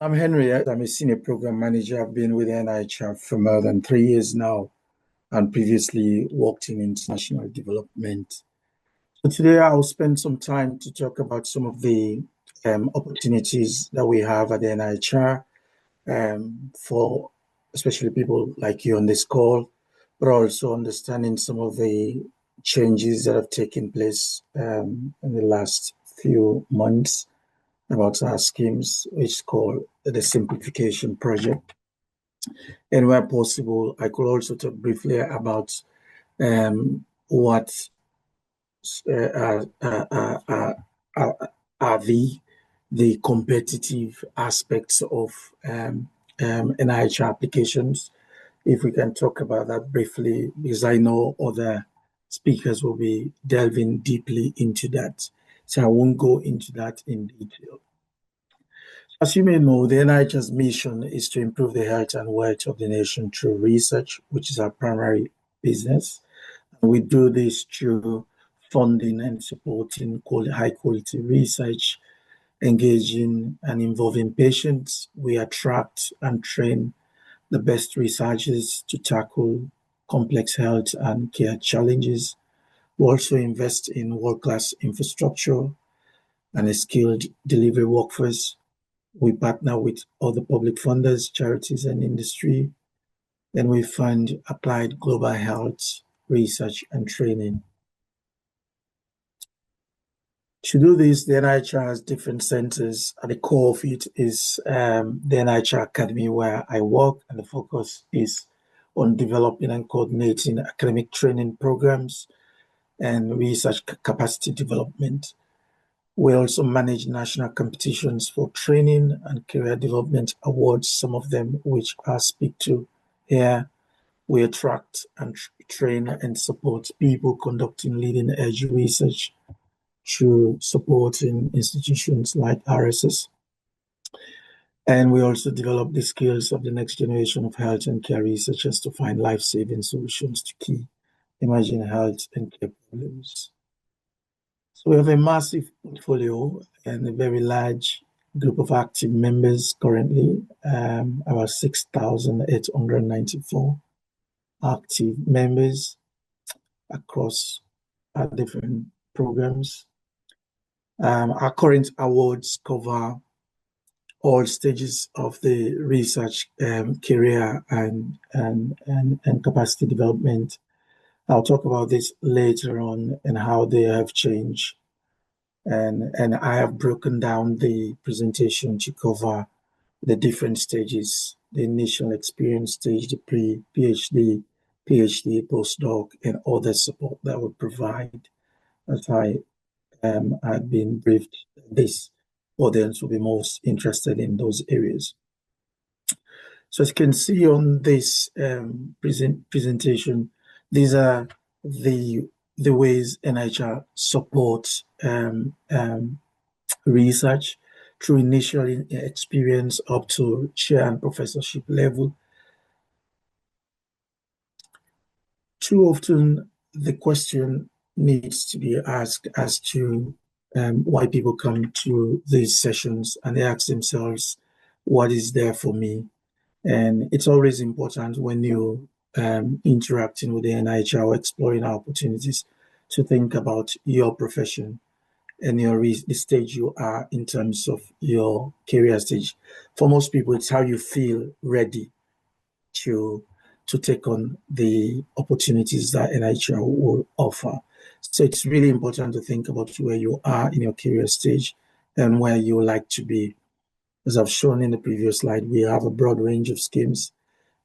I'm Henry. I'm a senior program manager. I've been with NIHR for more than 3 years now and previously worked in international development. So today I'll spend some time to talk about some of the opportunities that we have at the NIHR for especially people like you on this call, but also understanding some of the changes that have taken place in the last few months about our schemes, which is called the Simplification Project. And where possible, I could also talk briefly about what are the competitive aspects of NIHR applications. If we can talk about that briefly, because I know other speakers will be delving deeply into that. So I won't go into that in detail. As you may know, the NIH's mission is to improve the health and wealth of the nation through research, which is our primary business. We do this through funding and supporting high quality research, engaging and involving patients. We attract and train the best researchers to tackle complex health and care challenges. We also invest in world-class infrastructure and a skilled delivery workforce. We partner with other public funders, charities, and industry, and we fund applied global health research and training. To do this, the NIHR has different centers. At the core of it is the NIHR Academy, where I work, and the focus is on developing and coordinating academic training programs and research capacity development. We also manage national competitions for training and career development awards, some of them which I speak to here. We attract and train and support people conducting leading-edge research through supporting institutions like RSS. And we also develop the skills of the next generation of health and care researchers to find life-saving solutions to key emerging health and care problems. So we have a massive portfolio and a very large group of active members currently, about 6,894 active members across our different programs. Our current awards cover all stages of the research career and capacity development. I'll talk about this later on and how they have changed. And I have broken down the presentation to cover the different stages, the initial experience stage, the pre-PhD, PhD, postdoc, and other support that we provide. As I've been briefed, this audience will be most interested in those areas. So as you can see on this presentation, these are the ways NIHR supports research through initial experience up to chair and professorship level. Too often, the question needs to be asked as to why people come to these sessions, and they ask themselves, what is there for me? And it's always important when you interacting with the NIHR or exploring opportunities to think about your profession and the stage you are in terms of your career stage. For most people, it's how you feel ready to take on the opportunities that NIHR will offer. So it's really important to think about where you are in your career stage and where you would like to be. As I've shown in the previous slide, we have a broad range of schemes.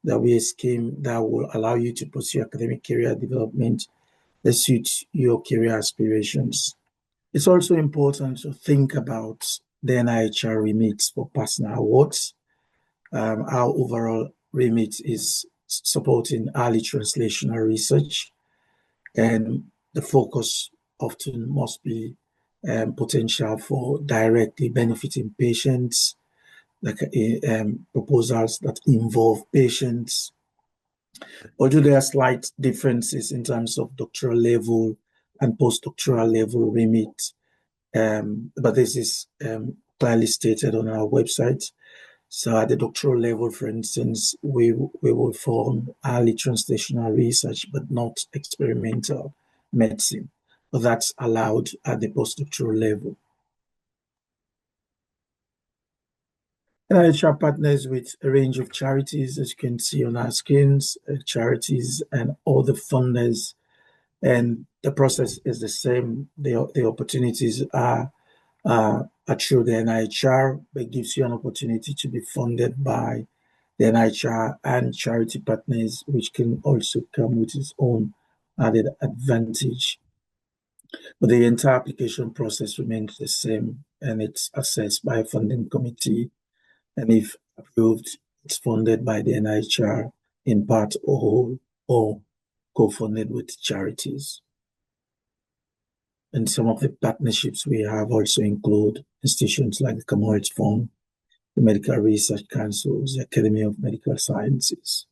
There will be a scheme that will allow you to pursue academic career development that suits your career aspirations. It's also important to think about the NIHR remit for personal awards. Our overall remit is supporting early translational research, and the focus often must be potential for directly benefiting patients, like proposals that involve patients. Although there are slight differences in terms of doctoral level and postdoctoral level remit, but this is clearly stated on our website. So at the doctoral level, for instance, we will form early translational research, but not experimental medicine. But that's allowed at the postdoctoral level. NIHR partners with a range of charities, as you can see on our screens, charities and other funders. And the process is the same. The opportunities are through the NIHR, but gives you an opportunity to be funded by the NIHR and charity partners, which can also come with its own added advantage. But the entire application process remains the same, and it's assessed by a funding committee. And if approved, it's funded by the NIHR in part or whole, or co-funded with charities. And some of the partnerships we have also include institutions like the Commonwealth Fund, the Medical Research Councils, the Academy of Medical Sciences.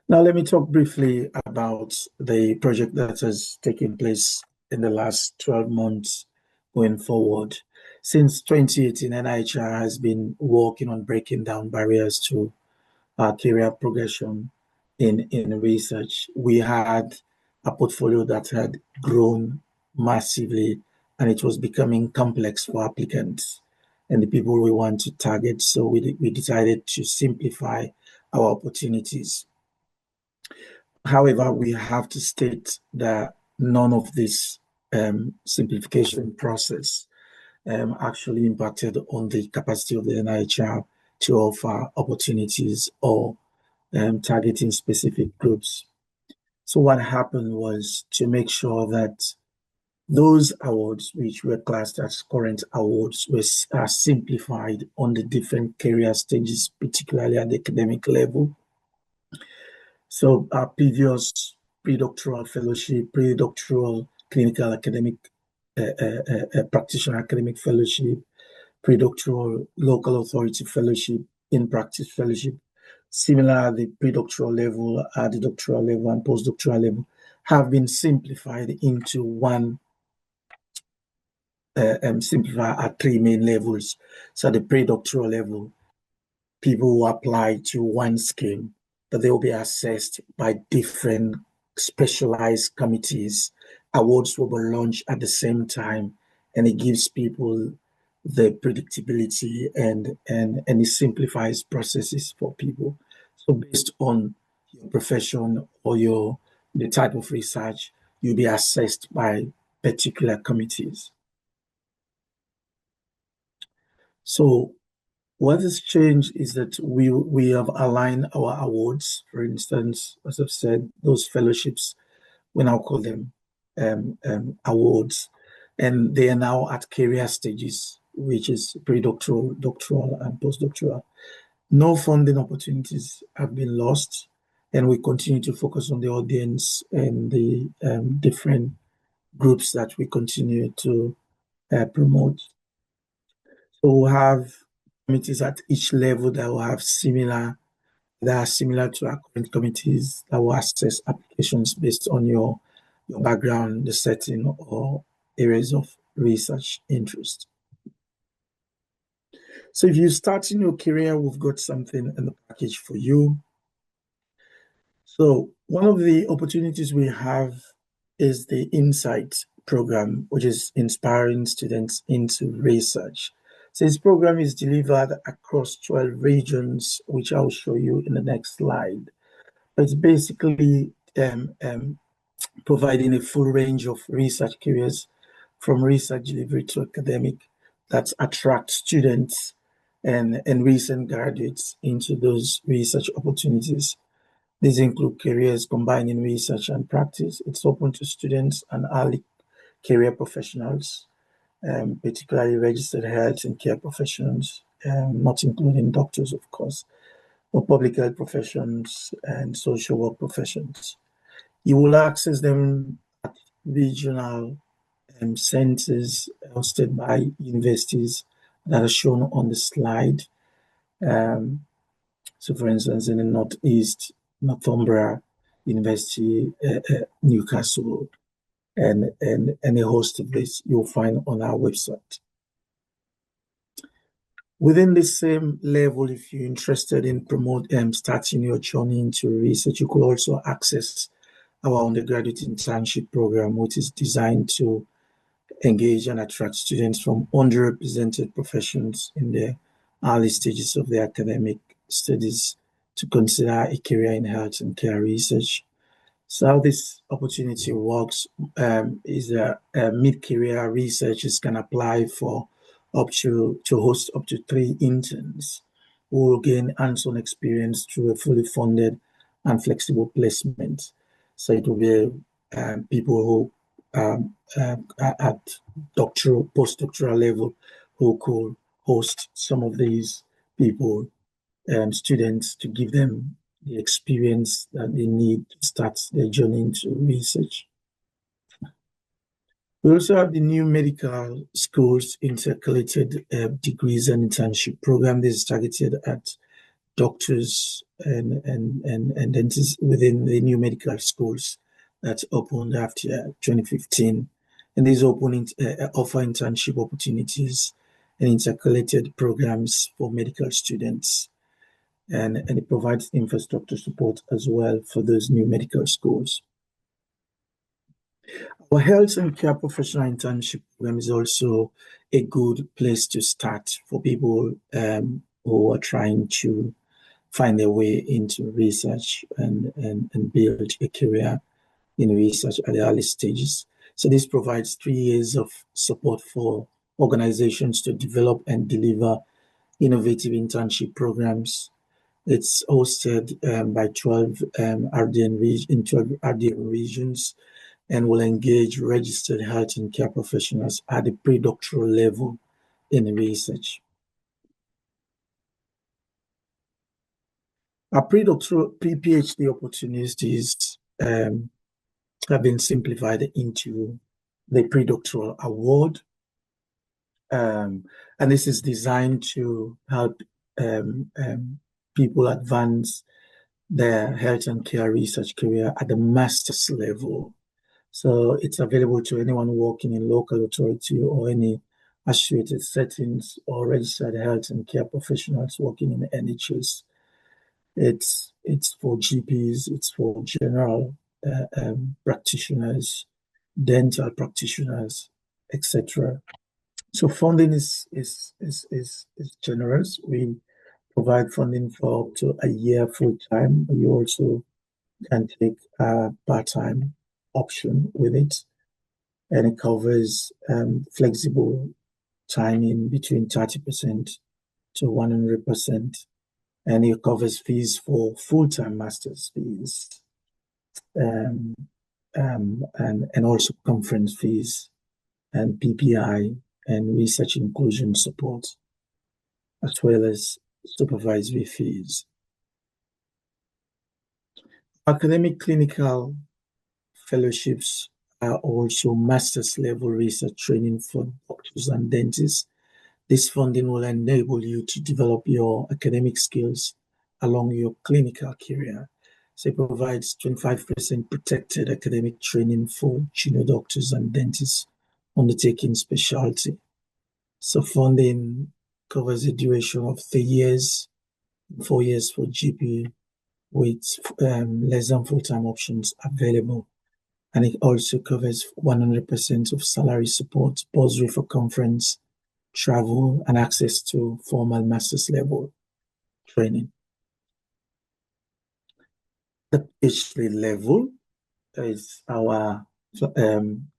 Now, let me talk briefly about the project that has taken place in the last 12 months going forward. Since 2018, NIHR has been working on breaking down barriers to career progression in research. We had a portfolio that had grown massively, and it was becoming complex for applicants and the people we want to target. So we decided to simplify our opportunities. However, we have to state that none of this simplification process actually impacted on the capacity of the NIHR to offer opportunities or targeting specific groups. So what happened was to make sure that those awards, which were classed as current awards, are simplified on the different career stages, particularly at the academic level. So our previous pre-doctoral fellowship, pre-doctoral clinical academic practitioner academic fellowship, pre-doctoral local authority fellowship, in-practice fellowship, similar at the pre-doctoral level, at the doctoral level, and postdoctoral level, have been simplified into one, simplified at three main levels. So at the pre-doctoral level, people who apply to one scheme, but they will be assessed by different specialized committees. Awards will be launched at the same time, and it gives people the predictability and it simplifies processes for people. So based on your profession or the type of research, you'll be assessed by particular committees. So what has changed is that we have aligned our awards. For instance, as I've said, those fellowships, we now call them awards, and they are now at career stages, which is pre-doctoral, doctoral, and postdoctoral. No funding opportunities have been lost, and we continue to focus on the audience and the different groups that we continue to promote. So we'll have committees at each level that will have that are similar to our current committees that will assess applications based on your background, the setting, or areas of research interest. So if you start in your career, we've got something in the package for you. So one of the opportunities we have is the Insight program, which is inspiring students into research. So this program is delivered across 12 regions, which I'll show you in the next slide. It's basically providing a full range of research careers, from research delivery to academic, that attract students and recent graduates into those research opportunities. These include careers combining research and practice. It's open to students and early career professionals, particularly registered health and care professions, not including doctors, of course, or public health professions and social work professions. You will access them at regional centers hosted by universities that are shown on the slide. So, for instance, in the Northeast, Northumbria University, Newcastle, and a host of this you'll find on our website. Within the same level, if you're interested in starting your journey into research, you could also access our undergraduate internship program, which is designed to engage and attract students from underrepresented professions in the early stages of their academic studies to consider a career in health and care research. So how this opportunity works is that mid-career researchers can apply for to host up to 3 interns who will gain hands-on experience through a fully funded and flexible placement. So it will be people who at doctoral, postdoctoral level who could host some of these people, students, to give them the experience that they need to start their journey into research. We also have the new medical schools intercalated degrees and internship program. This is targeted at doctors and dentists within the new medical schools that opened after 2015. And these offer internship opportunities and intercalated programs for medical students. And it provides infrastructure support as well for those new medical schools. Our health and care professional internship program is also a good place to start for people who are trying to find their way into research and build a career in research at the early stages. So this provides 3 years of support for organizations to develop and deliver innovative internship programs. It's hosted by 12 in 12 RDN regions and will engage registered health and care professionals at the pre-doctoral level in research. Our pre-doctoral, pre-PhD opportunities have been simplified into the pre-doctoral award. And this is designed to help people advance their health and care research career at the master's level. So it's available to anyone working in local authority or any associated settings or registered health and care professionals working in the NHS. It's for GPs, it's for general practitioners, dental practitioners, etc. So funding is generous. We provide funding for up to a year full time. You also can take a part-time option with it, and it covers flexible timing between 30% to 100%, and it covers fees for full-time master's fees, and also conference fees and PPI and research inclusion support, as well as supervisory fees. Academic clinical fellowships are also master's level research training for doctors and dentists. This funding will enable you to develop your academic skills along your clinical career. So it provides 25% protected academic training for junior doctors and dentists undertaking specialty. So funding covers a duration of 3 years, 4 years for GP, with less than full-time options available. And it also covers 100% of salary support, bursary for conference, travel, and access to formal master's level training. The PhD level is our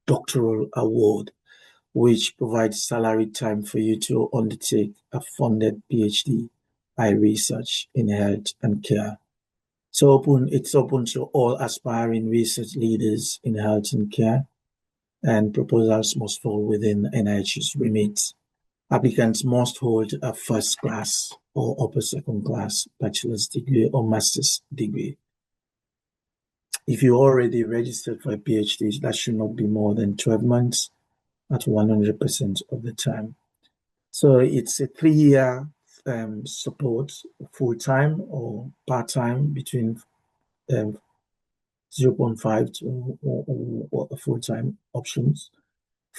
doctoral award, which provides salary time for you to undertake a funded PhD by research in health and care. So it's open to all aspiring research leaders in health and care, and proposals must fall within NIH's remit. Applicants must hold a first class or upper second class bachelor's degree or master's degree. If you already registered for a PhD, that should not be more than 12 months at 100% of the time. So it's a 3-year support, full-time or part-time, between 0.5 to or full-time options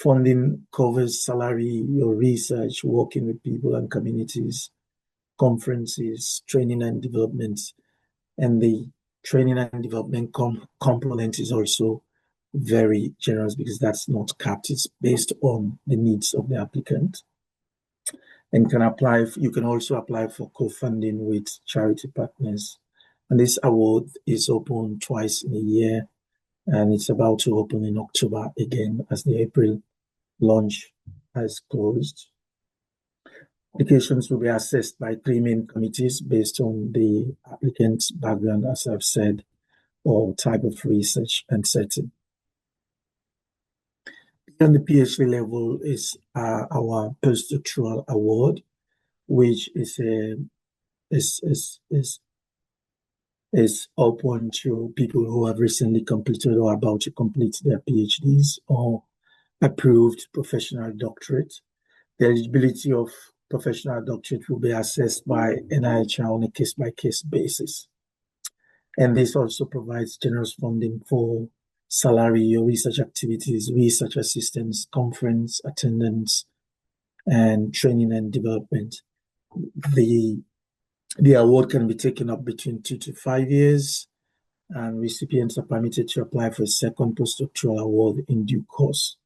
Funding covers salary, your research, working with people and communities, conferences, training and development. And the training and development component is also very generous because that's not capped. It's based on the needs of the applicant. And you can also apply for co-funding with charity partners. And this award is open twice in a year, and it's about to open in October again as the April launch has closed. Applications will be assessed by 3 main committees based on the applicant's background, as I've said, or type of research and setting. Beyond the PhD level is our postdoctoral award, which is open to people who have recently completed or about to complete their PhDs or approved professional doctorate. The eligibility of professional doctorate will be assessed by NIHR on a case-by-case basis. And this also provides generous funding for salary or research activities, research assistance, conference attendance, and training and development. The award can be taken up between 2 to 5 years, and recipients are permitted to apply for a second postdoctoral award in due course.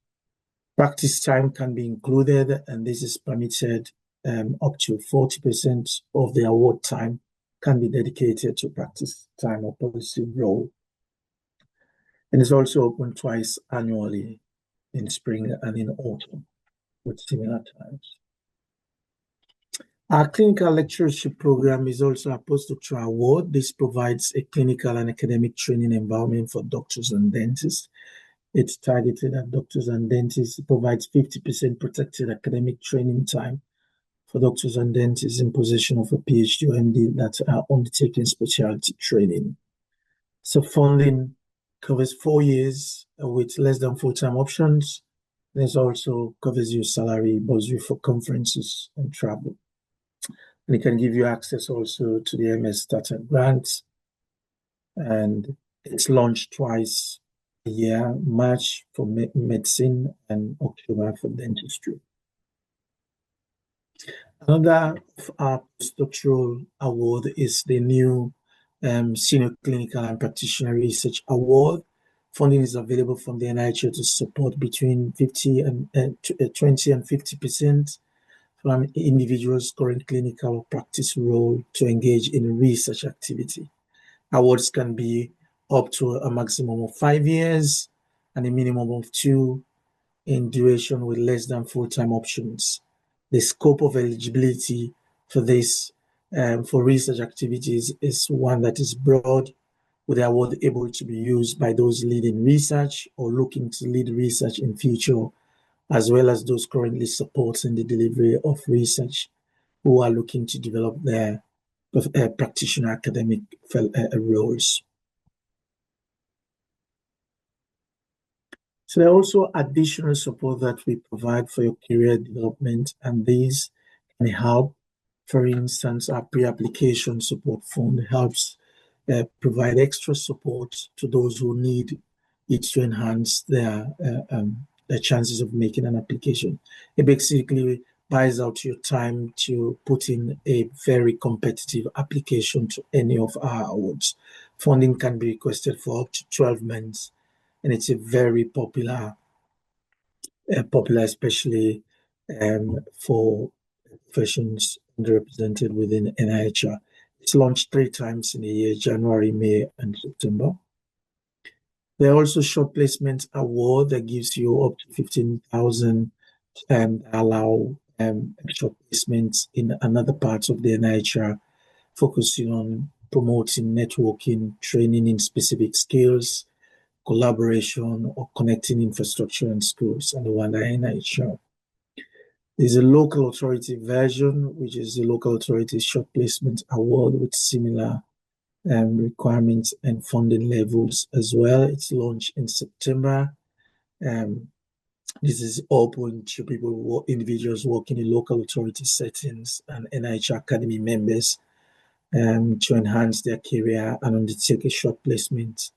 Practice time can be included, and this is permitted up to 40% of the award time can be dedicated to practice time or policy role. And it's also open twice annually in spring and in autumn with similar times. Our clinical lectureship program is also a postdoctoral award. This provides a clinical and academic training environment for doctors and dentists. It's targeted at doctors and dentists. It provides 50% protected academic training time for doctors and dentists in possession of a PhD or MD that are undertaking specialty training. So funding covers 4 years with less than full-time options. This also covers your salary, bursary for conferences and travel. And it can give you access also to the MS Startup grants. And it's launched twice a year, March for medicine and October for dentistry. Another of our postdoctoral award is the new Senior Clinical and Practitioner Research Award. Funding is available from the NIHR to support between 20 and 50% from individuals' current clinical or practice role to engage in research activity. Awards can be up to a maximum of 5 years and a minimum of 2 in duration with less than full-time options. The scope of eligibility for this for research activities is one that is broad, with the award able to be used by those leading research or looking to lead research in future, as well as those currently supporting the delivery of research who are looking to develop their practitioner academic roles. So there are also additional support that we provide for your career development, and these can help. For instance, our pre-application support fund helps provide extra support to those who need it to enhance their chances of making an application. It basically buys out your time to put in a very competitive application to any of our awards. Funding can be requested for up to 12 months, and it's a very popular especially for professions underrepresented within NIHR. It's launched 3 times in a year: January, May, and September. There are also short placement award that gives you up to 15,000 allow short placements in another parts of the NIHR, focusing on promoting networking, training in specific skills, collaboration, or connecting infrastructure and schools, and the one that NIHR. There's a local authority version, which is the local authority short placement award with similar requirements and funding levels as well. It's launched in September. This is open to people, individuals working in local authority settings and NIHR Academy members to enhance their career and undertake a short placement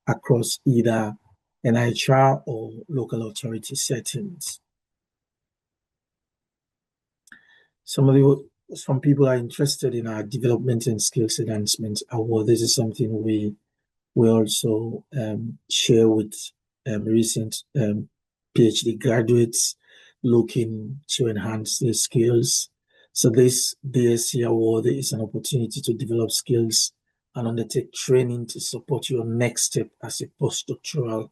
across either NIHR or local authority settings. Some people are interested in our development and skills enhancement award. This is something we also share with recent PhD graduates looking to enhance their skills. So this DSC award is an opportunity to develop skills and undertake training to support your next step as a postdoctoral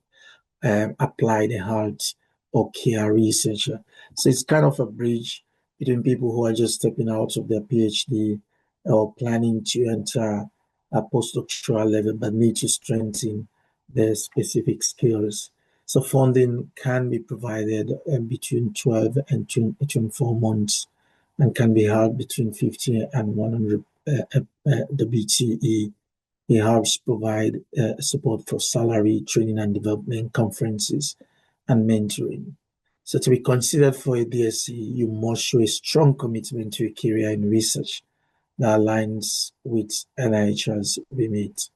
applied health or care researcher. So it's kind of a bridge between people who are just stepping out of their PhD or planning to enter a postdoctoral level but need to strengthen their specific skills. So funding can be provided between 12 and 24 months and can be held between 50 and 100 the BTE. It helps provide support for salary, training and development, conferences, and mentoring. So to be considered for a DSC, you must show a strong commitment to a career in research that aligns with NIHR's remit.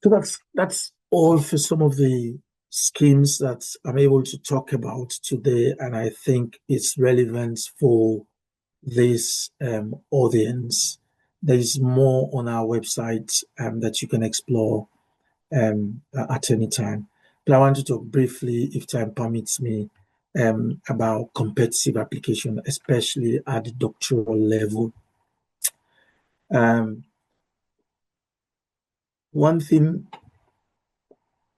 So that's all for some of the schemes that I'm able to talk about today, and I think it's relevant for this audience. There is more on our website that you can explore at any time. But I want to talk briefly, if time permits me, about competitive application, especially at the doctoral level. One thing,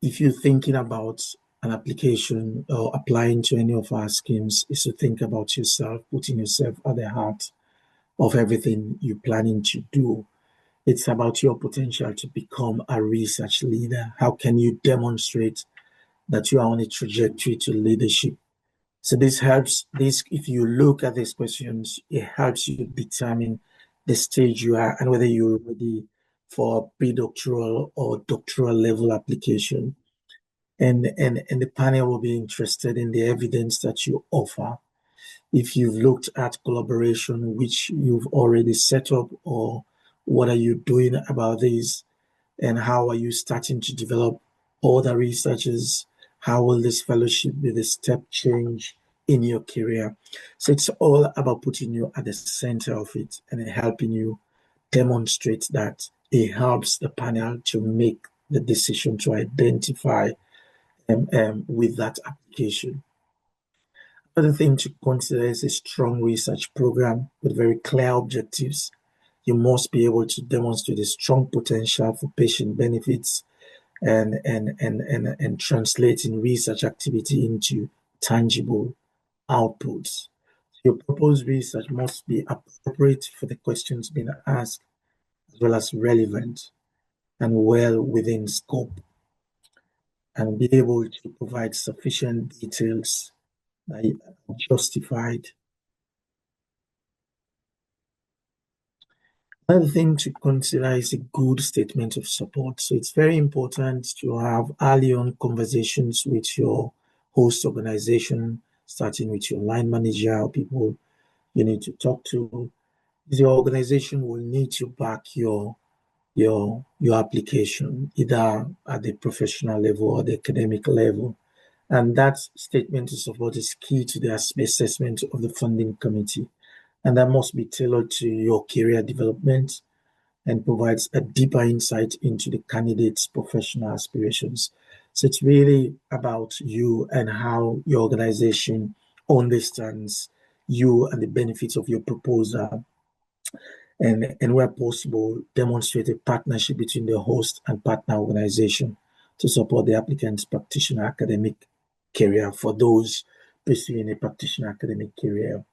if you're thinking about an application or applying to any of our schemes, is to think about yourself, putting yourself at the heart of everything you're planning to do. It's about your potential to become a research leader. How can you demonstrate that you are on a trajectory to leadership? So this helps, if you look at these questions, it helps you determine the stage you are and whether you're ready for pre-doctoral or doctoral level application. And the panel will be interested in the evidence that you offer. If you've looked at collaboration, which you've already set up, or what are you doing about this, and how are you starting to develop other researchers? How will this fellowship be the step change in your career? So it's all about putting you at the center of it and helping you demonstrate that. It helps the panel to make the decision to identify with that application. Another thing to consider is a strong research program with very clear objectives. You must be able to demonstrate a strong potential for patient benefits and translating research activity into tangible outputs. Your proposed research must be appropriate for the questions being asked, as well as relevant and well within scope, and be able to provide sufficient details that are justified. Another thing to consider is a good statement of support. So it's very important to have early on conversations with your host organization, starting with your line manager or people you need to talk to. Your organization will need to back your application, either at the professional level or the academic level. And that statement of support is key to the assessment of the funding committee. And that must be tailored to your career development and provides a deeper insight into the candidate's professional aspirations. So it's really about you and how your organization understands you and the benefits of your proposal. And where possible, demonstrate a partnership between the host and partner organization to support the applicant's practitioner academic career for those pursuing a practitioner academic career.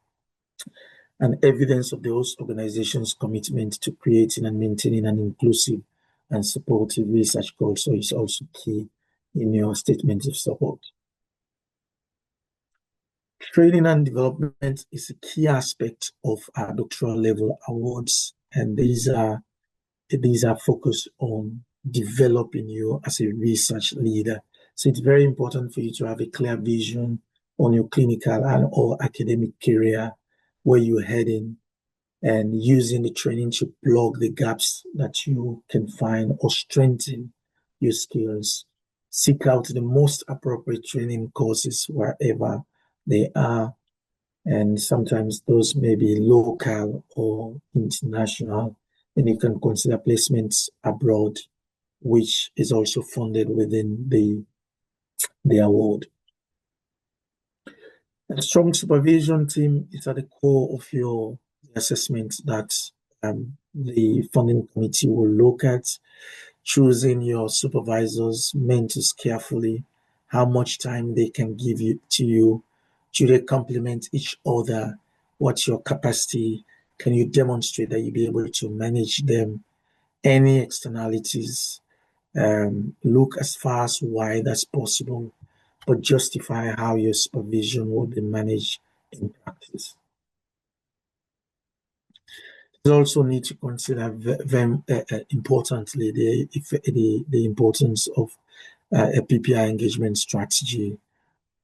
And evidence of the host organization's commitment to creating and maintaining an inclusive and supportive research culture is also key in your statement of support. Training and development is a key aspect of our doctoral level awards, and these are focused on developing you as a research leader. So it's very important for you to have a clear vision on your clinical and or academic career, where you're heading, and using the training to plug the gaps that you can find or strengthen your skills. Seek out the most appropriate training courses wherever they are, and sometimes those may be local or international. And you can consider placements abroad, which is also funded within the award. A strong supervision team is at the core of your assessment that the funding committee will look at. Choosing your supervisors, mentors carefully, how much time they can give you to you. Do they complement each other? What's your capacity? Can you demonstrate that you'll be able to manage them? Any externalities? Look as far as wide as possible, but justify how your supervision will be managed in practice. You also need to consider very importantly the importance of a PPI engagement strategy,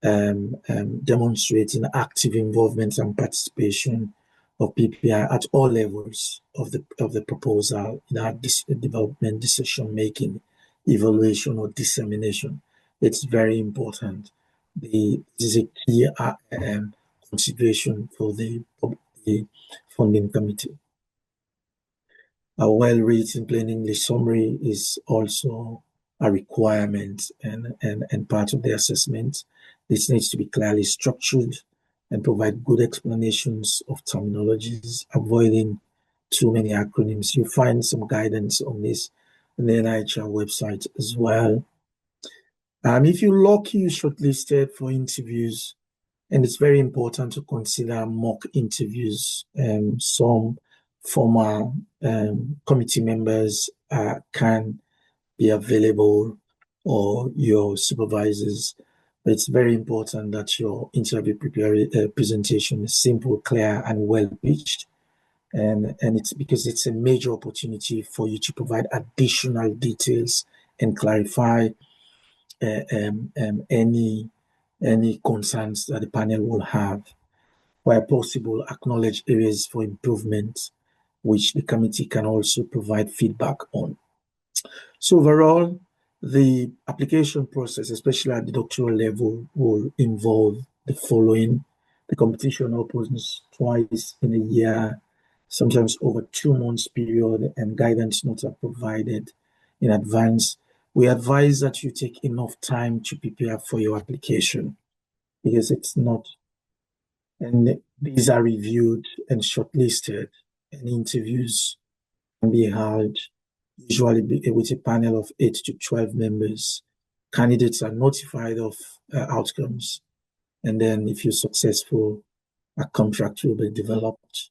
demonstrating active involvement and participation of PPI at all levels of the proposal in our development, decision making, evaluation, or dissemination. It's very important. This is a key consideration for the funding committee. A well-written plain English summary is also a requirement and part of the assessment. This needs to be clearly structured and provide good explanations of terminologies, avoiding too many acronyms. You'll find some guidance on this on the NIHR website as well. If you're lucky, you're shortlisted for interviews, and it's very important to consider mock interviews. Some former committee members can be available, or your supervisors. But it's very important that your interview presentation is simple, clear, and well pitched. And it's because it's a major opportunity for you to provide additional details and clarify any concerns that the panel will have. Where possible, acknowledge areas for improvement, which the committee can also provide feedback on. So overall, the application process, especially at the doctoral level, will involve the following. The competition opens twice in a year, sometimes over 2 months period, and guidance notes are provided in advance. We advise that you take enough time to prepare for your application, because it's not, and these are reviewed and shortlisted, and interviews can be held, usually with a panel of 8 to 12 members. Candidates are notified of outcomes, and then if you're successful, a contract will be developed